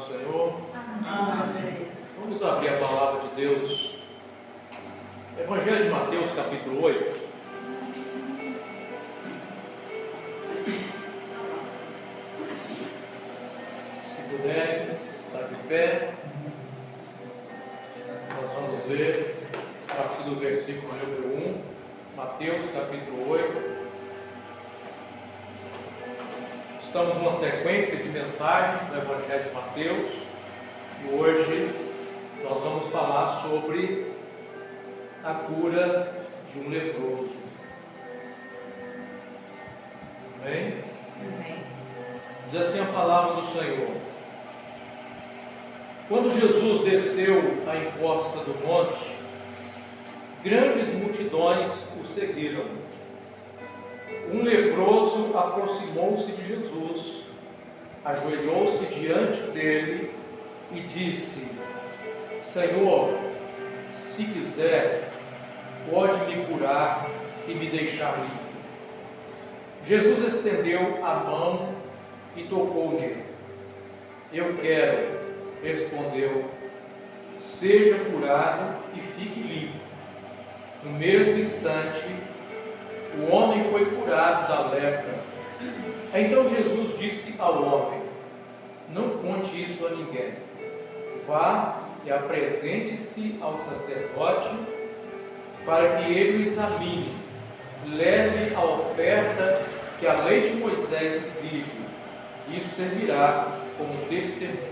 do Senhor. Amém. Vamos abrir a palavra de Deus. Evangelho de Mateus, capítulo 8. Se puderem, está de pé. Nós vamos ler a partir do versículo número 1. Mateus, capítulo 8. Estamos numa sequência de mensagens do Evangelho de Mateus e hoje nós vamos falar sobre a cura de um leproso. Amém? Amém. Diz assim a palavra do Senhor: Quando Jesus desceu à encosta do monte, grandes multidões o seguiram. Um leproso aproximou-se de Jesus, ajoelhou-se diante dele e disse: Senhor, se quiser, pode me curar e me deixar limpo. Jesus estendeu a mão e tocou nele. Eu quero, respondeu, seja curado e fique limpo. No mesmo instante, o homem foi curado da lepra. Então Jesus disse ao homem: não conte isso a ninguém. Vá e apresente-se ao sacerdote para que ele o examine. Leve a oferta que a lei de Moisés exige. Isso servirá como testemunho.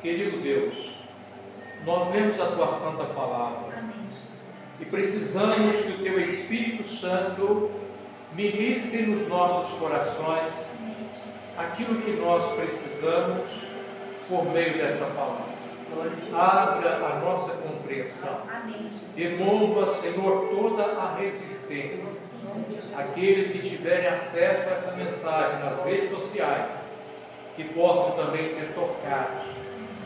Querido Deus, nós lemos a tua santa palavra. E precisamos que o Teu Espírito Santo ministre nos nossos corações aquilo que nós precisamos por meio dessa palavra. Abra a nossa compreensão. Remova, Senhor, toda a resistência. Aqueles que tiverem acesso a essa mensagem nas redes sociais, que possam também ser tocados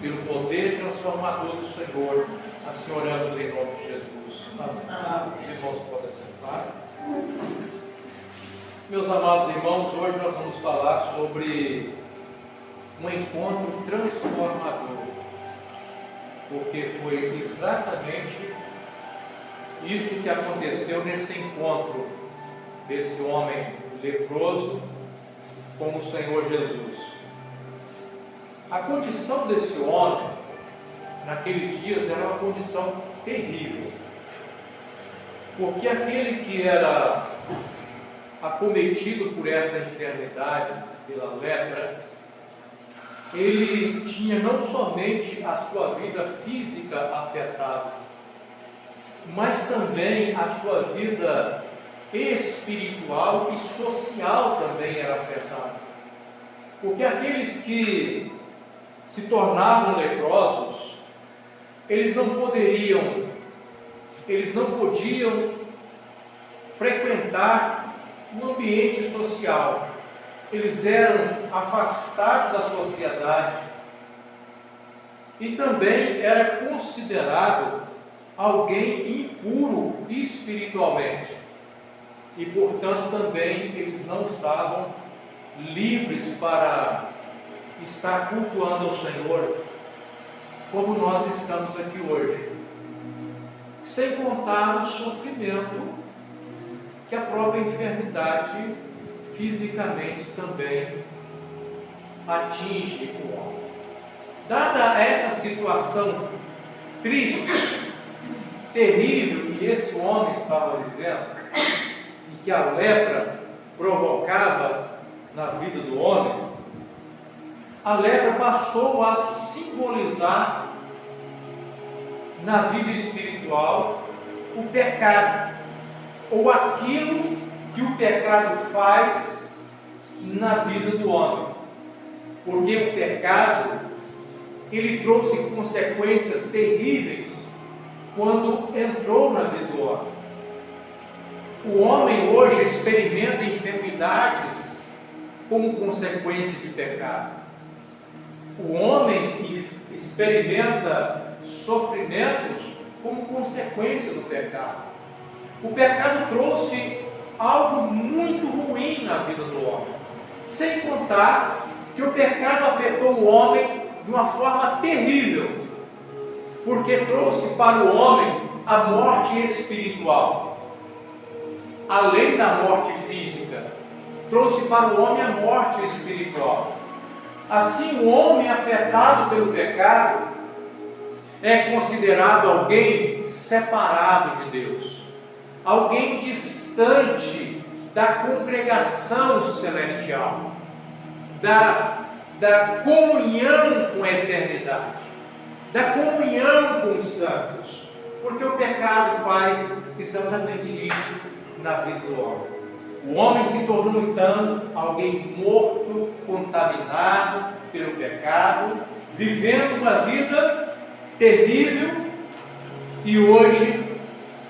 pelo poder transformador do Senhor. Assim oramos em nome de Jesus. Amém. Os irmãos podem sentar. Meus amados irmãos, hoje nós vamos falar sobre um encontro transformador, porque foi exatamente isso que aconteceu nesse encontro desse homem leproso com o Senhor Jesus. A condição desse homem naqueles dias era uma condição terrível, porque aquele que era acometido por essa enfermidade, pela lepra, ele tinha não somente a sua vida física afetada, mas também a sua vida espiritual e social também era afetada, porque aqueles que se tornavam leprosos, eles não podiam frequentar um ambiente social. Eles eram afastados da sociedade e também era considerado alguém impuro espiritualmente. E, portanto, também eles não estavam livres para estar cultuando ao Senhor como nós estamos aqui hoje, sem contar o sofrimento que a própria enfermidade fisicamente também atinge o homem. Dada essa situação triste, terrível que esse homem estava vivendo e que a lepra provocava na vida do homem, a lepra passou a simbolizar na vida espiritual o pecado, ou aquilo que o pecado faz na vida do homem, porque o pecado ele trouxe consequências terríveis quando entrou na vida do homem. O homem hoje experimenta enfermidades como consequência de pecado. O homem experimenta sofrimentos como consequência do pecado. O pecado trouxe algo muito ruim na vida do homem, sem contar que o pecado afetou o homem de uma forma terrível, porque trouxe para o homem a morte espiritual, além da morte física, trouxe para o homem a morte espiritual. Assim, o homem afetado pelo pecado é considerado alguém separado de Deus, alguém distante da congregação celestial, da comunhão com a eternidade, da comunhão com os santos, porque o pecado faz exatamente isso na vida do homem. O homem se tornou então alguém morto, contaminado pelo pecado, vivendo uma vida terrível, e hoje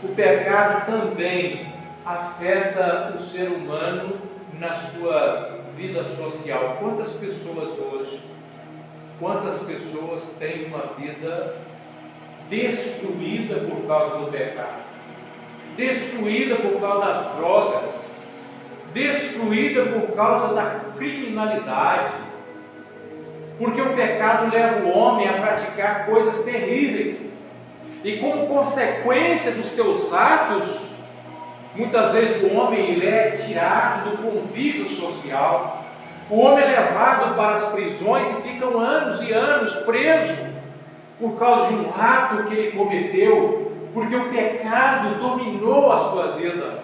o pecado também afeta o ser humano na sua vida social. Quantas pessoas têm uma vida destruída por causa do pecado, destruída por causa das drogas, destruída por causa da criminalidade, porque o pecado leva o homem a praticar coisas terríveis, e como consequência dos seus atos, muitas vezes o homem ele é tirado do convívio social, o homem é levado para as prisões e ficam anos e anos preso por causa de um ato que ele cometeu, porque o pecado dominou a sua vida.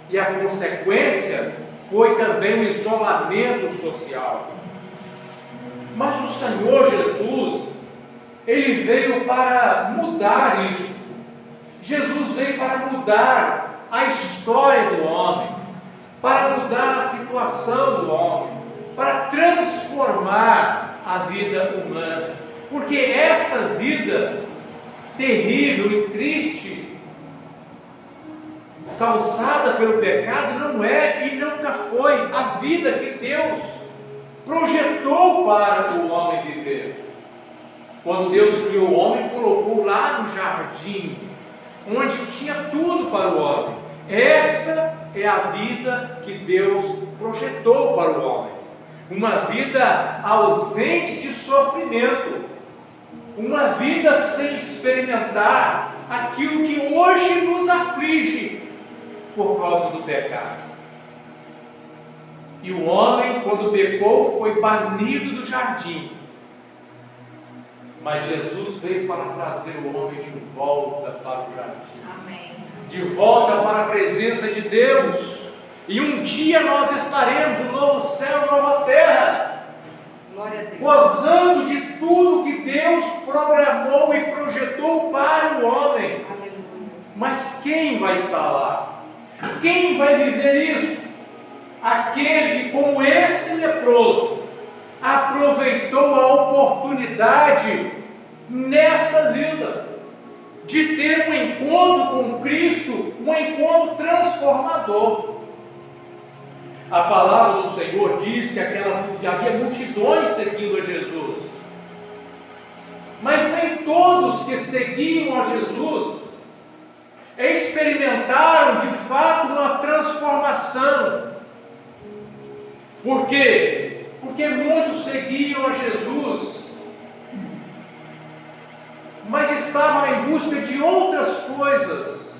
E a consequência foi também o isolamento social. Mas o Senhor Jesus, Ele veio para mudar isso. Jesus veio para mudar a história do homem, para mudar a situação do homem, para transformar a vida humana. Porque essa vida terrível e triste, causada pelo pecado, não é e nunca foi a vida que Deus projetou para o homem viver. Quando Deus criou o homem, colocou lá no jardim, onde tinha tudo para o homem. Essa é a vida que Deus projetou para o homem. Uma vida ausente de sofrimento, uma vida sem experimentar aquilo que hoje nos aflige por causa do pecado. E o homem, quando pecou, foi banido do jardim. Mas Jesus veio para trazer o homem de volta para o jardim. Amém. De volta para a presença de Deus. E um dia nós estaremos no novo céu e nova terra, Glória a Deus, gozando de tudo que Deus programou e projetou para o homem. aleluia. Mas quem vai estar lá? Quem vai viver isso? Aquele que, como esse leproso, aproveitou a oportunidade nessa vida de ter um encontro com Cristo, um encontro transformador. A palavra do Senhor diz que havia multidões seguindo a Jesus, mas nem todos que seguiam a Jesus experimentaram de fato uma transformação. Por quê? Porque muitos seguiam a Jesus, mas estavam em busca de outras coisas,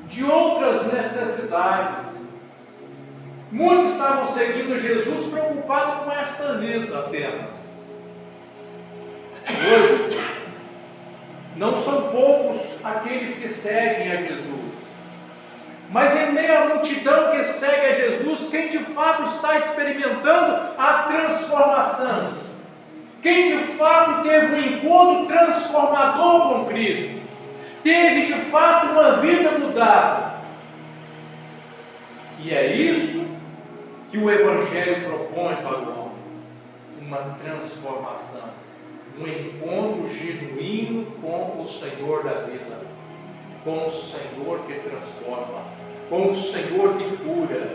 de outras necessidades. Muitos estavam seguindo Jesus preocupados com esta vida apenas. Hoje, não são poucos aqueles que seguem a Jesus, mas em meio à multidão que segue a Jesus, quem de fato está experimentando a transformação, quem de fato teve um encontro transformador com Cristo, teve de fato uma vida mudada. E é isso que o Evangelho propõe para o homem: uma transformação, um encontro genuíno com o Senhor da vida, com o Senhor que transforma, com o Senhor que cura,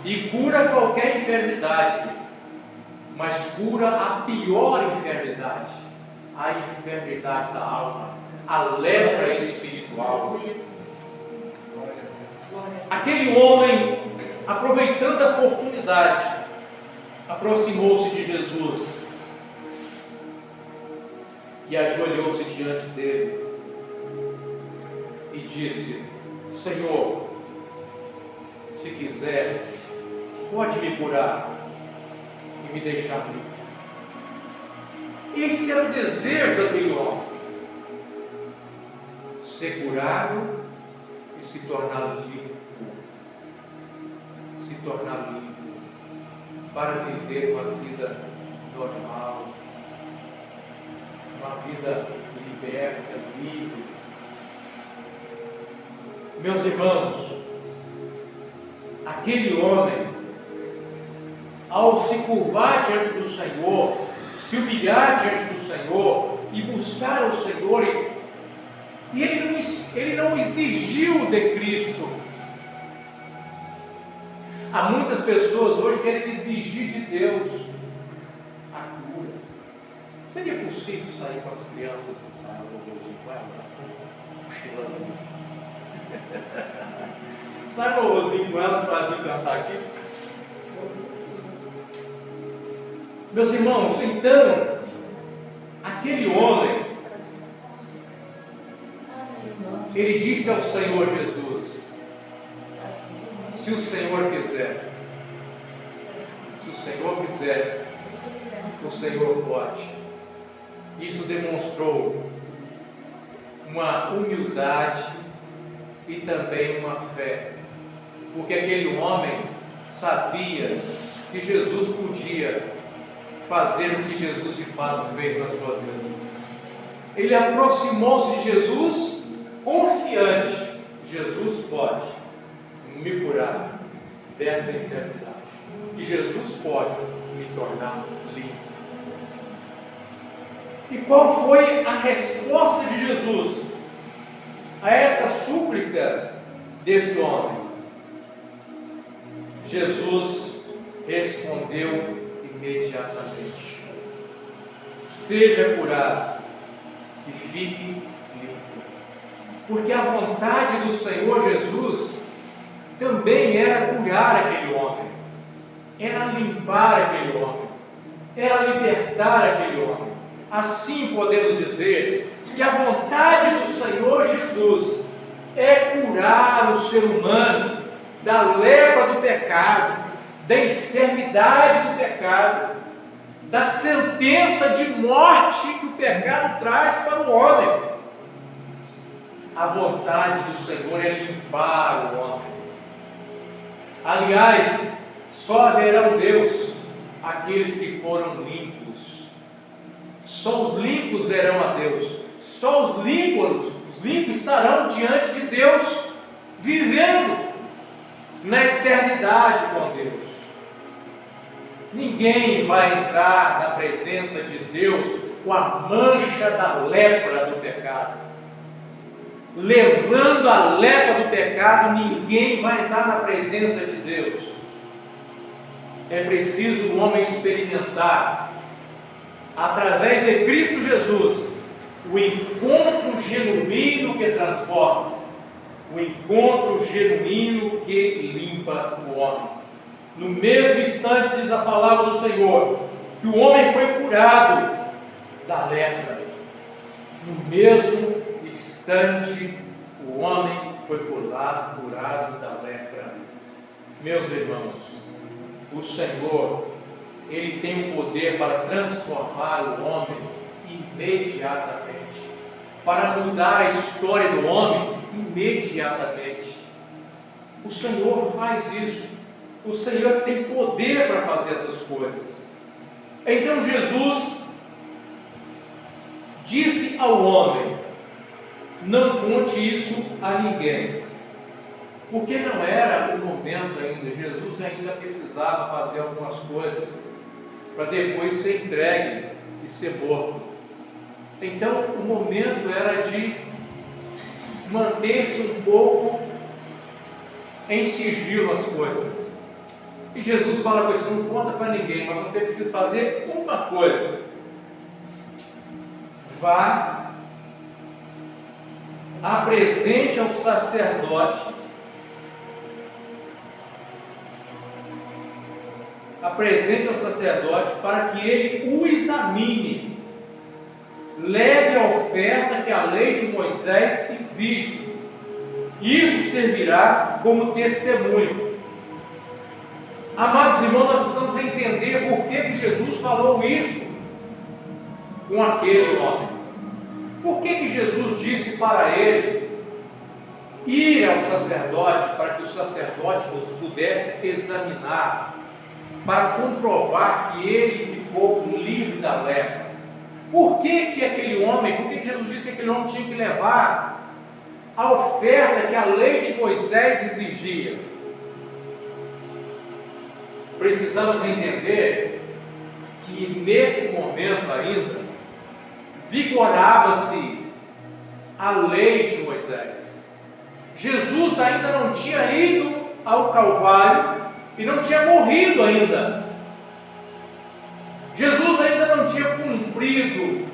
e cura qualquer enfermidade, mas cura a pior enfermidade, a enfermidade da alma, a lepra espiritual. Aquele homem, aproveitando a oportunidade, aproximou-se de Jesus e ajoelhou-se diante dele e disse: Senhor, se quiser, pode me curar e me deixar livre. Esse era o desejo daquele homem: ser curado e se tornar limpo. Se tornar limpo para viver uma vida normal, uma vida liberta, livre. Meus irmãos, aquele homem, ao se curvar diante do Senhor, se humilhar diante do Senhor e buscar o Senhor, e ele não exigiu de Cristo. Há muitas pessoas hoje que querem exigir de Deus a cura. Seria possível sair com as crianças e sair com elas? Elas estão cochilando. Sai o rosinho com elas para se cantar aqui. Meus irmãos, então, aquele homem, ele disse ao Senhor Jesus: se o Senhor quiser, o Senhor pode. Isso demonstrou uma humildade e também uma fé, porque aquele homem sabia que Jesus podia fazer o que Jesus de fato fez na sua vida. Ele aproximou-se de Jesus confiante: Jesus pode me curar dessa enfermidade, e Jesus pode me tornar limpo. E qual foi a resposta de Jesus a essa súplica desse homem? Jesus respondeu imediatamente: seja curado e fique limpo. Porque a vontade do Senhor Jesus também era curar aquele homem, era limpar aquele homem, era libertar aquele homem. Assim podemos dizer que a vontade do Senhor Jesus é curar o ser humano da lepra do pecado, da enfermidade do pecado, da sentença de morte que o pecado traz para o homem. A vontade do Senhor é limpar o homem. Aliás, só haverão Deus aqueles que foram limpos. Só os limpos verão a Deus. Só os limpos estarão diante de Deus, vivendo na eternidade com Deus. Ninguém vai entrar na presença de Deus com a mancha da lepra do pecado. Levando a lepra do pecado, ninguém vai entrar na presença de Deus. É preciso o homem experimentar, através de Cristo Jesus, o encontro genuíno que transforma, o encontro genuíno que limpa o homem. No mesmo instante, diz a palavra do Senhor, que o homem foi curado da lepra. No mesmo instante, o homem foi curado da lepra. Meus irmãos, o Senhor, Ele tem o poder para transformar o homem imediatamente, para mudar a história do homem imediatamente. O Senhor faz isso. O Senhor tem poder para fazer essas coisas. Então Jesus disse ao homem: não conte isso a ninguém, porque não era o momento ainda. Jesus ainda precisava fazer algumas coisas para depois ser entregue e ser morto. Então o momento era de manter-se um pouco em sigilo as coisas. E Jesus fala com isso: não conta para ninguém, mas você precisa fazer uma coisa. Vá, apresente ao sacerdote, para que ele o examine, leve a oferta que a lei de Moisés exige. Isso servirá como testemunho. Amados irmãos, nós precisamos entender por que Jesus falou isso com aquele homem. Por que Jesus disse para ele ir ao sacerdote, para que o sacerdote pudesse examinar, para comprovar que ele ficou livre da lepra? Por que aquele homem, por que Jesus disse que aquele homem tinha que levar a oferta que a lei de Moisés exigia? Precisamos entender que nesse momento ainda vigorava-se a lei de Moisés. Jesus ainda não tinha ido ao Calvário e não tinha morrido ainda. Jesus ainda não tinha cumprido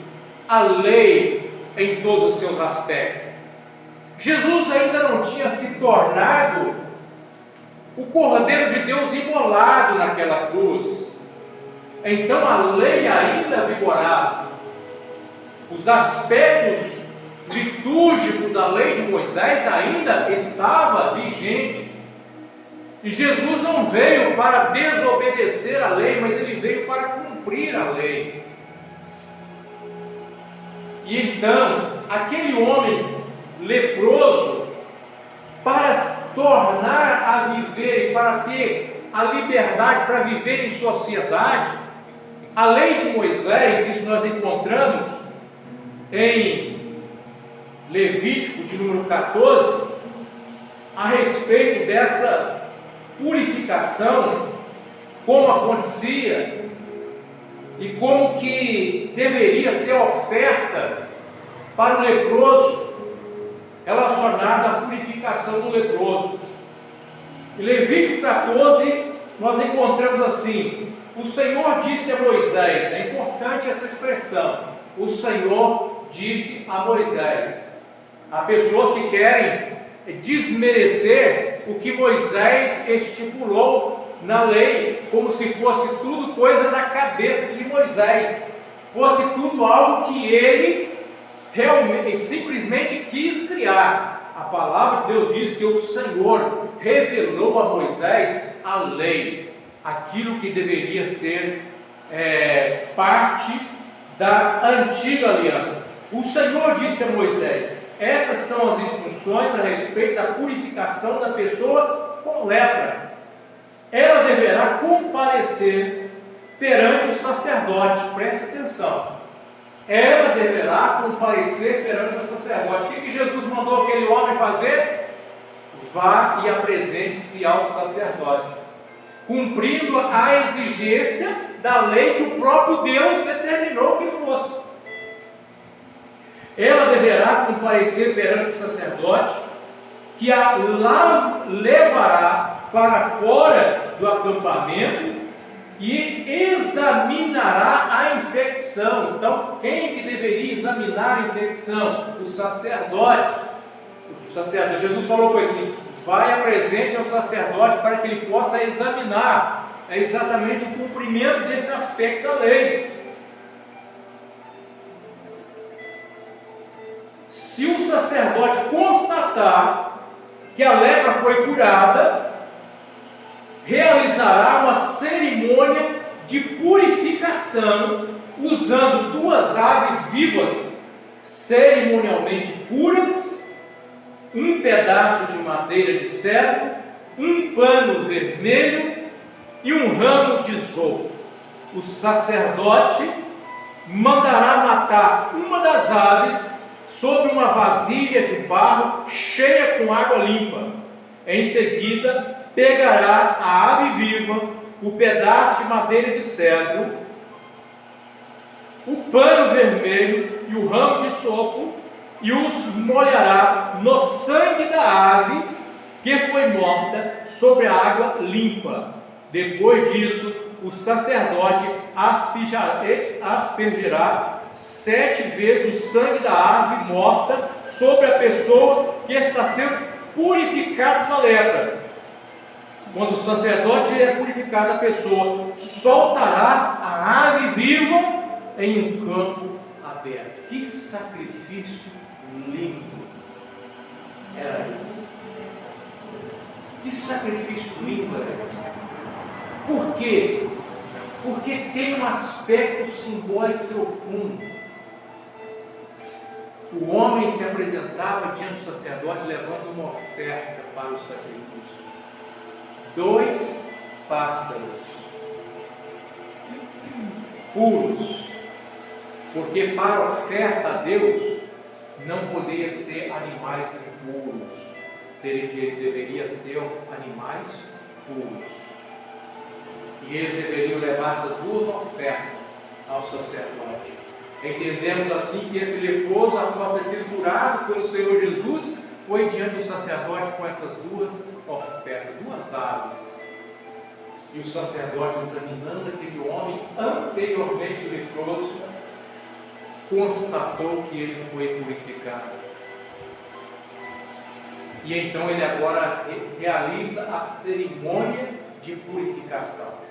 a lei em todos os seus aspectos. Jesus ainda não tinha se tornado o Cordeiro de Deus imolado naquela cruz. Então a lei ainda vigorava. Os aspectos litúrgicos da lei de Moisés ainda estava vigente. E Jesus não veio para desobedecer a lei, mas ele veio para cumprir a lei. E então, aquele homem leproso, para se tornar a viver e para ter a liberdade para viver em sociedade, a lei de Moisés, isso nós encontramos em Levítico de número 14, a respeito dessa purificação, como acontecia e como que deveria ser a oferta para o leproso, relacionada à purificação do leproso. Em Levítico 14, nós encontramos assim: o Senhor disse a Moisés, é importante essa expressão, o Senhor disse a Moisés. Há pessoas que querem desmerecer o que Moisés estipulou na lei, como se fosse tudo coisa da cabeça de Moisés, fosse tudo algo que ele realmente, simplesmente quis criar. A palavra de Deus diz que o Senhor revelou a Moisés a lei, aquilo que deveria ser parte da antiga aliança. O Senhor disse a Moisés: essas são as instruções a respeito da purificação da pessoa com lepra. Ela deverá comparecer perante o sacerdote. Preste atenção. Ela deverá comparecer perante o sacerdote. O que Jesus mandou aquele homem fazer? Vá e apresente-se ao sacerdote, cumprindo a exigência da lei que o próprio Deus determinou que fosse. Ela deverá comparecer perante o sacerdote, que a levará para fora do acampamento e examinará a infecção. Então, quem que deveria examinar a infecção? O sacerdote. Jesus falou com assim: vai apresente ao sacerdote para que ele possa examinar. É exatamente o cumprimento desse aspecto da lei. Se o sacerdote constatar que a lepra foi curada, realizará uma cerimônia de purificação usando 2 aves vivas cerimonialmente puras, um pedaço de madeira de cedro, um pano vermelho e um ramo de isopo. O sacerdote mandará matar uma das aves sobre uma vasilha de barro cheia com água limpa. Em seguida, pegará a ave viva, o pedaço de madeira de cedro, o pano vermelho e o ramo de isopo, e os molhará no sangue da ave que foi morta sobre a água limpa. Depois disso, o sacerdote aspergirá 7 vezes o sangue da ave morta sobre a pessoa que está sendo purificada da lepra. Quando o sacerdote é purificado, a pessoa soltará a ave viva em um campo aberto. Que sacrifício lindo era esse! Que sacrifício lindo era esse! Por quê? Porque tem um aspecto simbólico profundo. O homem se apresentava diante do sacerdote levando uma oferta para o sacrifício. 2 pássaros puros, porque para a oferta a Deus não poderia ser animais impuros, deveria ser animais puros. E eles deveriam levar essas 2 ofertas ao sacerdote. Entendemos assim que esse leproso, após ter sido curado pelo Senhor Jesus, foi diante do sacerdote com essas 2 ofertas, 2 aves. E o sacerdote, examinando aquele homem anteriormente leproso, constatou que ele foi purificado. E então ele agora realiza a cerimônia de purificação.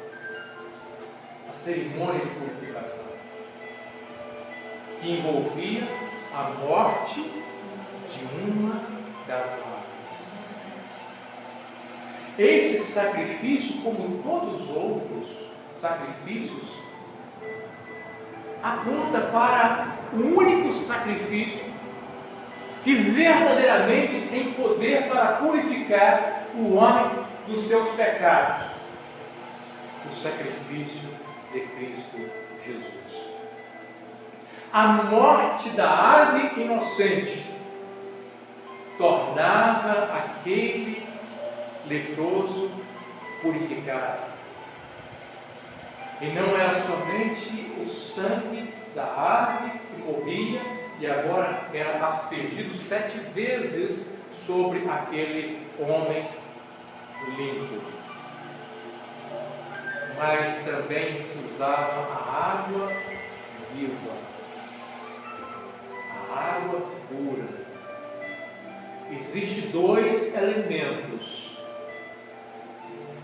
A cerimônia de purificação, que envolvia a morte de uma das aves. Esse sacrifício, como todos os outros sacrifícios, aponta para o único sacrifício que verdadeiramente tem poder para purificar o homem dos seus pecados: o sacrifício de Cristo Jesus. A morte da ave inocente tornava aquele leproso purificado. E não era somente o sangue da ave que morria e agora era aspergido 7 vezes sobre aquele homem limpo, mas também se usava a água viva, a água pura. Existem 2 elementos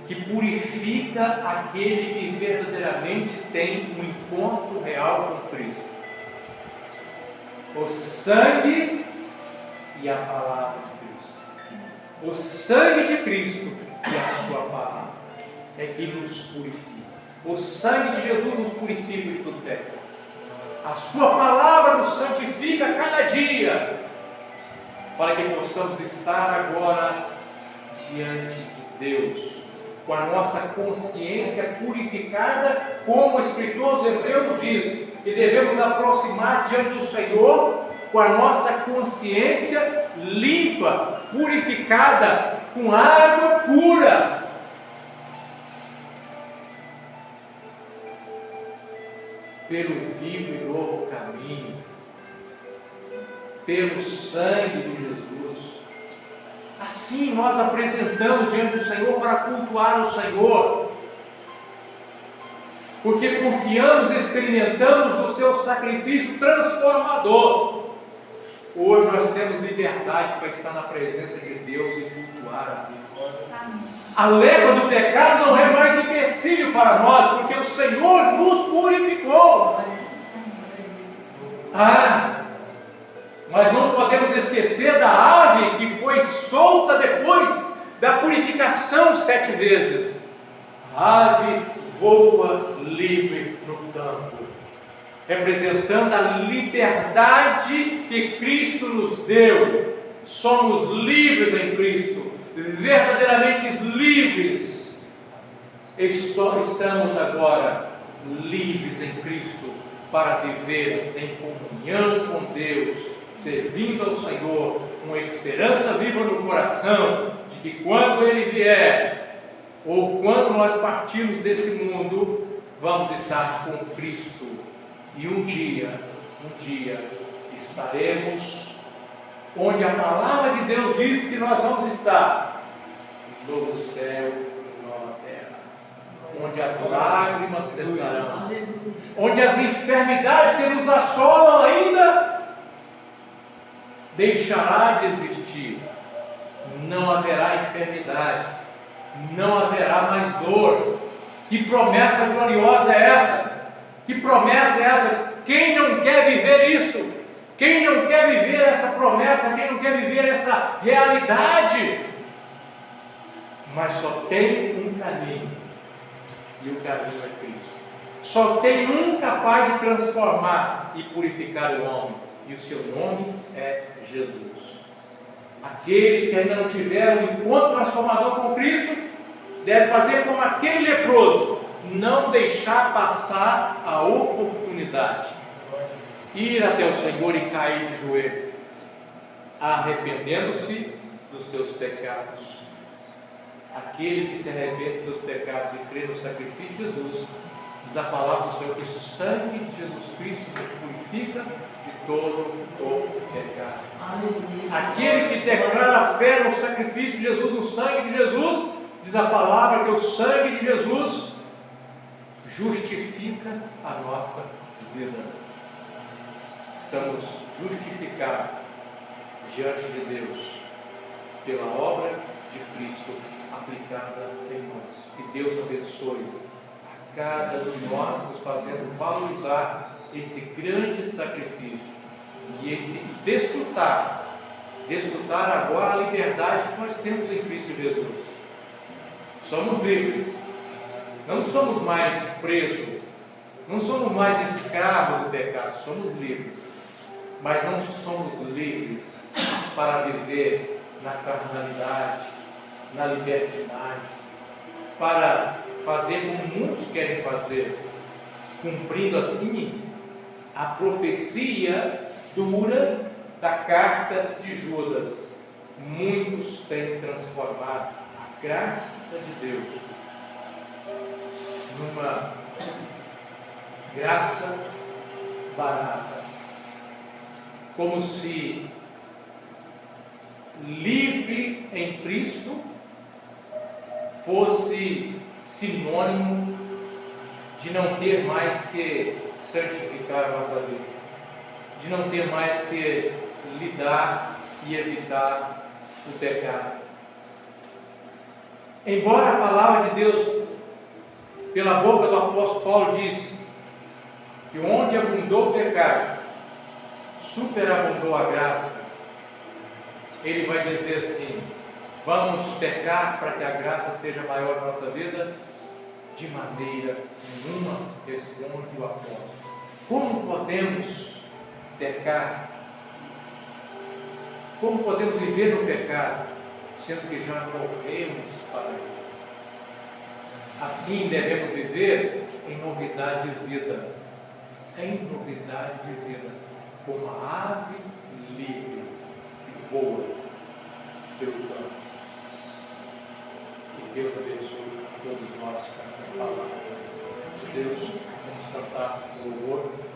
que purifica aquele que verdadeiramente tem um encontro real com Cristo: o sangue e a palavra de Cristo. O sangue de Cristo e a sua palavra é que nos purifica. O sangue de Jesus nos purifica de todo pecado. A sua palavra nos santifica a cada dia, para que possamos estar agora diante de Deus, com a nossa consciência purificada, como o escritor aos Hebreus diz, que devemos aproximar diante do Senhor com a nossa consciência limpa, purificada, com água pura. Pelo vivo e novo caminho, pelo sangue de Jesus. Assim nós apresentamos diante do Senhor para cultuar o Senhor, porque confiamos e experimentamos do seu sacrifício transformador. Hoje nós temos liberdade para estar na presença de Deus e cultuar a Deus. A leva do pecado não é mais empecilho para nós, porque o Senhor nos purificou. Mas não podemos esquecer da ave que foi solta depois da purificação 7 vezes. A ave voa livre no campo, representando a liberdade que Cristo nos deu. Somos livres em Cristo, verdadeiramente livres. Estamos agora livres em Cristo para viver em comunhão com Deus, servindo ao Senhor, com esperança viva no coração de que quando Ele vier, ou quando nós partirmos desse mundo, vamos estar com Cristo. E um dia estaremos onde a palavra de Deus diz que nós vamos estar: no céu e nova terra, onde as lágrimas cessarão, onde as enfermidades que nos assolam ainda deixará de existir. Não haverá enfermidade, não haverá mais dor. Que promessa gloriosa é essa? Que promessa é essa? Quem não quer viver isso? Quem não quer viver essa promessa? Quem não quer viver essa realidade? Mas só tem um caminho, e o caminho é Cristo. Só tem um capaz de transformar e purificar o homem, e o seu nome é Jesus. Aqueles que ainda não tiveram um encontro transformador com Cristo, devem fazer como aquele leproso, não deixar passar a oportunidade, ir até o Senhor e cair de joelho, arrependendo-se dos seus pecados. Aquele que se arrepende dos seus pecados e crê no sacrifício de Jesus, diz a palavra do Senhor que o sangue de Jesus Cristo nos purifica de todo o pecado. Aquele que declara fé no sacrifício de Jesus, no sangue de Jesus, diz a palavra que o sangue de Jesus justifica a nossa vida. Estamos justificados diante de Deus pela obra de Cristo aplicada em nós. Que Deus abençoe a cada um de nós, nos fazendo valorizar esse grande sacrifício e desfrutar agora a liberdade que nós temos em Cristo Jesus. Somos livres, não somos mais presos, não somos mais escravos do pecado, somos livres, mas não somos livres para viver na carnalidade, na libertinagem, para fazer como muitos querem fazer, cumprindo assim a profecia dura da carta de Judas. Muitos têm transformado a graça de Deus numa graça barata, como se livre em Cristo fosse sinônimo de não ter mais que santificar a nossa vida, de não ter mais que lidar e evitar o pecado. Embora a palavra de Deus, pela boca do apóstolo Paulo, diz que onde abundou o pecado, superabundou a graça, ele vai dizer assim: vamos pecar para que a graça seja maior na nossa vida? De maneira nenhuma, responde o apóstolo. Como podemos pecar? Como podemos viver no pecado, sendo que já morremos para ele? Assim devemos viver em novidade de vida, em novidade de vida, como a ave livre que voa pelo campo. Que Deus abençoe a todos nós com essa palavra de Deus. Vamos cantar o louvor.